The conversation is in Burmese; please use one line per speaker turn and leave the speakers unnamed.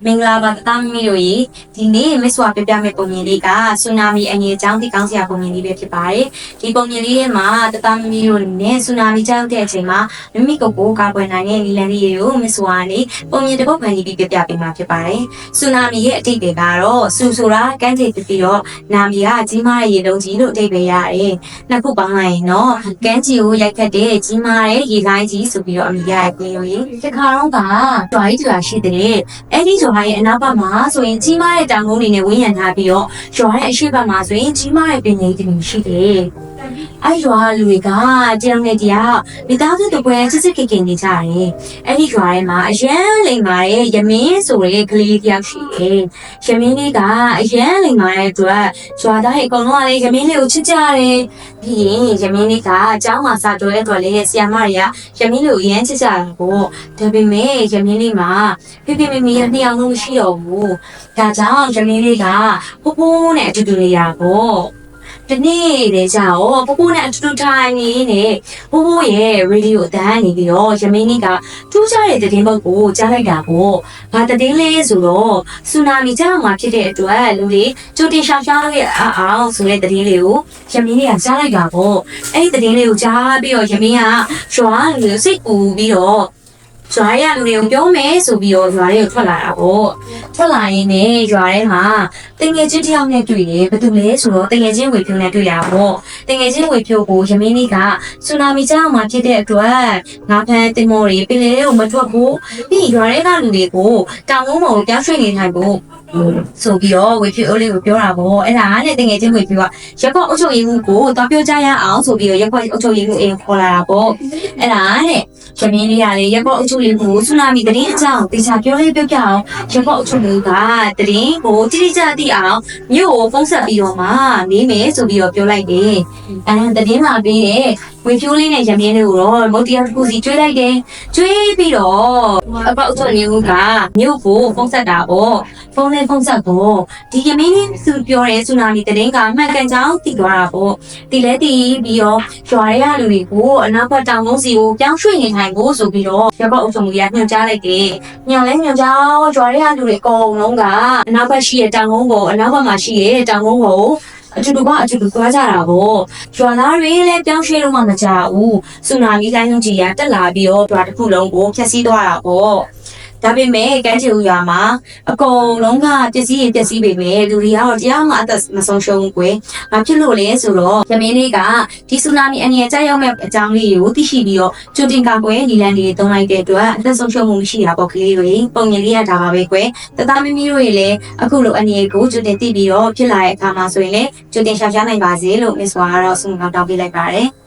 မင်္ဂလာပါတသားမီတို့ရေဒီနေ့မစ်စွာပြပြမဲ့ပုံမြင်လေးကဆူနာမီအငြိအကြောင်းဒီကောင်းစရာပုံမြင်လေးပဲဖြစ်ပါတယ်ဒီပုံမြင်လေးထဲမှာတသားမီတို့နဲ့ဆူနာမီကြောက်တဲ့အချိန်မှာမိမိကိုယ်ကိုကာကွယ်နိုင်တဲ့လီလန်လေးတွေကိုမစ်စွာကနေပုံမြင်တစ်ပုဒ်ဖန်တီးပြီးပြပြပေးမှာဖြစ်ပါတယ်ဆူနာမီရဲ့အတိတ်တွေကတော့ဆူဆိုတာကမ်းခြေဖြစ်ပြီးတော့နာမီကကြီးမားတဲ့ရေလုံးကြီးလို့အတိတ်ပဲရတယ်နှစ်ခုပေါင်းလိုက်ရင်တော့ကမ်းခြေကိုရိုက်ခတ်တဲ့ကြီးမားတဲ့ရေကိုင်းကြီးဆိုပြီးတော့အမည်ရတဲ့ပြေလို့ရေဒီခါတော့ကတွားကြီးရှိတဲ့အဲ့ဒီဆိုတာရဲ့အနောက်ဘက်မှာဆိုရင်ကြီးမားတဲ့တောင်ကုန်းတွေနဲ့ဝန်းရံထားပြီးတော့ရွာရဲ့အရှေ့ဘက်မှာဆိုရင်ကြီးမားတဲ့ပင်ကြီးတွေရှိတယ်။အဲ့ရွာလူတွေကတယောက်နဲ့တယောက်မိသားစုတစ်ပွဲချစ်ချစ်ခင်ခင်နေကြတယ်။အဲ့ဒီရွာထဲမှာအရန်လိမ်မာတဲ့ရမင်းဆိုတဲ့ကလေးတယောက်ရှိတယ်။ရမင်းလေးကအရန်လိမ်မာတဲ့အတွက်ရွာသားတွေအကုန်လုံးကလည်းရမင်းလေးကိုချစ်ကြတယ်။ပြီးရင်ရမင်းလေးကအเจ้าမှာစာတော်တဲ့အတွက်လေဆီယာမတွေကရမင်းလေးကိုအရန်ချစ်ကြတာပေါ့။ဒါပေမဲ့ရမင်းလေးမှာဖေဖေမေမေရဲ့နှစ်ယောက်လုံးမရှိတော့ဘူး။ဒါကြောင့်ရမင်းလေးကပိုးပိုးနဲ့အတူတူနေရပေါ့။ဒီနေ့လေကြောင့်ပိုးပိုးနဲ့အတူတူထိုင်နေနဲ့ပိုးပိုးရဲ့ရေဒီယိုအတန်းနေပြီးတော့ရမင်းလေးကထူးခြားတဲ့သတင်းပုတ်ကိုကြားလိုက်တာပေါ့။ဘာသတင်းလေးဆိုတော့ဆူနာမီကြောင့်မှဖြစ်တဲ့အတွက်လူတွေကြိုတင်ရှောင်ရှားခဲ့အောင်ဆိုတဲ့သတင်းလေးကိုရမင်းလေးကကြားလိုက်တာပေါ့။အဲ့ဒီသတင်းလေးကိုကြားပြီးတော့ရမင်းကရွာလူစိတ်ပူပြီးတော့ရွာရလူတွေကိုပြောမယ်ဆိုပြီးတော့ရွာတွေကိုထွက်လာတာပေါ့ထွက်လာရင်လည်းရွာထဲမှာတင်ငယ်ချင်းတယောက်နဲ့တွေ့တယ်ဘာတူလဲဆိုတော့တင်ငယ်ချင်းဝေဖြိုးနဲ့တွေ့ရပေါ့တင်ငယ်ချင်းဝေဖြိုးကိုရမင်းလေးကဆူနာမီကြောင့်မှဖြစ်တဲ့အတွက်ငါးဖမ်းတင်မော်တွေပင်လယ်ကိုမထွက်ဘူးပြီးရွာထဲကလူတွေကိုတောင်ကုန်းပေါ်ကိုပြောင်းရွှေ့နေထိုင်ဖို့ဆိုပြီးတော့ဝေဖြိုးလေးကိုပြောတာပေါ့အဲ့ဒါနဲ့တင်ငယ်ချင်းဝေဖြိုးကရက်ကွက်အုပ်ချုပ်ရေးမှုကိုတောင်းပြောကြရအောင်ဆိုပြီးတော့ရက်ကွက်အုပ်ချုပ်ရေးမှုအိမ်ခေါ်လာတာပေါ့အဲ့ဒါနဲ့ရမင်းလေးကလည်းရက်ကွက်အုပ်ချုပ်ရေးမှုဆူနာမီသတင်းအကြောင်းတေချာပြောလေးပြောပြအောင်ရက်ကွက်အုပ်ချုပ်ရေးကသတင်းကိုတိတိကျကျသိအောင်မြို့ကိုဖုန်းဆက်ပြီးတော့မှနေမယ်ဆိုပြီးတော့ပြောလိုက်တယ်သတင်းလာပြီးတဲ့ဝေဖြိုးလေးနဲ့ရမင်းလေးကိုတော့မုတ်တရားတစ်ခုစီကျွေးလိုက်တယ်ကျွေးပြီးတော့အပေါက်အုပ်ချုပ်ရေးမှုကမြို့ကိုဖုန်းဆက်တာပေါ့ဖုန်းနဲ့ဖုန်းဆက်ဖို့ဒီရမင်းလေးသူပြောတဲ့ဆူနာမီသတင်းကမှန်ကန်ကြောင်းသိသွားတာပေါ့ဒီလဲတည်ပြီးတော့ရွာရဲလူတွေကိုအနောက်ဘက်တောင်ကုန်းစီကိုပြောင်းရွှေ့နေထိုင်ဖို့ဆိုပြီးတော့ရက်ကွက်အုပ်ချုပ်မှုရညွှန်ကြားလိုက်တယ်ညွှန်ကြောင်းရွာရဲလူတွေအကုန်လုံးကအနောက်ဘက်ရှိတဲ့တောင်ကုန်းကိုအနောက်ဘက်မှာရှိတဲ့တောင်ကုန်းကိုအတူတူသွားကြတာပေါ့ရွာသားတွေလည်းပြောင်းရွှေ့လို့မှမကြဘူးဆူနာမီလိုင်းလုံးကြီးကတက်လာပြီးတော့ရွာတစ်ခုလုံးကိုဖျက်ဆီးသွားတာပေါ့ဒါပေမဲ့ကမ်းခြေဦးရွာမှာအကုန်လုံးကပျက်စီးပေမဲ့လူတွေကတော့တရားမှအသက်မဆုံးရှုံးဘူးကွယ်။ဘာဖြစ်လို့လဲဆိုတော့ရမင်းလေးကဒီဆူနာမီအန္တရာယ်ကြောက်ရောက်မဲ့အကြောင်းလေးကိုသိရှိပြီးတော့ကြိုတင်ကာကွယ်နီလန်တွေသုံးလိုက်တဲ့အတွက်အသက်ဆုံးရှုံးမှုမရှိတာပေါ့ကလေးတွေပုံမြင်လေးရတာပါပဲကွယ်။တသားမီမီတို့တွေလည်းအခုလိုအန္တရာယ်ကိုကြိုတင်သိပြီးတော့ဖြစ်လာတဲ့အခါမှာဆိုရင်လည်းကြိုတင်ရှောင်ရှားနိုင်ပါစေလို့မစ်စွာကတော့ဆုမကောင်းတောင်းပေးလိုက်ပါတယ်။